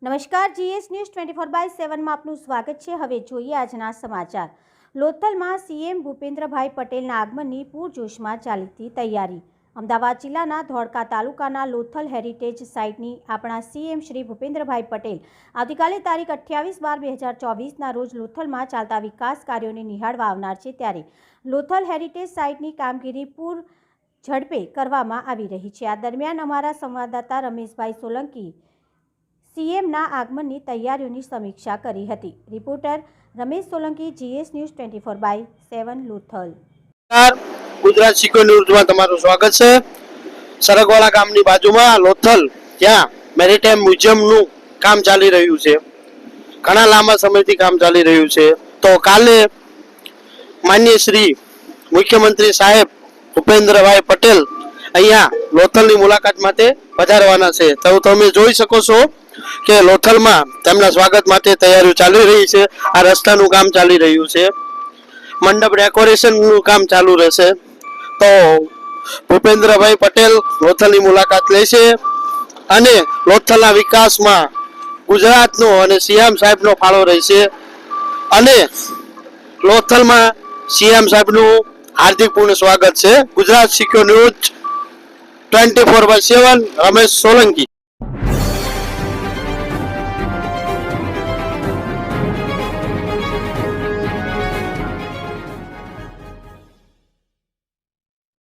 નમસ્કાર, GS news 24/7 માં આપનું સ્વાગત છે। હવે જોઈએ આજના સમાચાર। લોથલમાં સીએમ ભૂપેન્દ્રભાઈ પટેલના આગમનની પૂરજોશમાં ચાલતી તૈયારી। અમદાવાદ જિલ્લાના ધોળકા તાલુકાના લોથલ હેરિટેજ સાઇટની આપણા સીએમ શ્રી ભૂપેન્દ્રભાઈ પટેલ આવતીકાલે તારીખ 28/12/2024ના રોજ લોથલમાં ચાલતા વિકાસ કાર્યોને નિહાળવા આવનાર છે। ત્યારે લોથલ હેરિટેજ સાઇટની કામગીરી પૂર ઝડપે કરવામાં આવી રહી છે। આ દરમિયાન અમારા સંવાદદાતા રમેશભાઈ સોલંકી સીએમના આગમનની તૈયારીઓની સમીક્ષા કરી હતી। Reporter Ramesh Solanki, GS news 24/7 Lothal. Gujarat secure ન્યૂઝમાં તમારું સ્વાગત છે। સરગવાડા ગામની બાજુમાં લોથલ ત્યાં મેરીટાઈમ મ્યુઝિયમનું કામ ચાલી રહ્યું છે। ઘણા લાંબા સમયથી કામ ચાલી રહ્યું છે। તો કાલે માનનીય શ્રી મુખ્યમંત્રી સાહેબ ભૂપેન્દ્રભાઈ પટેલ અહીંયા લોથલની મુલાકાત માટે પધારવાના છે। તો તમે જોઈ શકો છો કે લોથલમાં તેમના સ્વાગત માટે તૈયારીઓ ચાલી રહી છે। આ રસ્તાનું કામ ચાલી રહ્યું છે, મંડપ ડેકોરેશનનું કામ ચાલુ રહેશે। તો ભૂપેન્દ્રભાઈ પટેલ લોથલની મુલાકાત લેશે અને લોથલના વિકાસમાં ગુજરાતનો અને સીએમ સાહેબનો ફાળો રહેશે અને લોથલમાં સીએમ સાહેબનું હાર્દિક પૂર્ણ સ્વાગત છે। Gujarat secure news 24/7 Ramesh Solanki.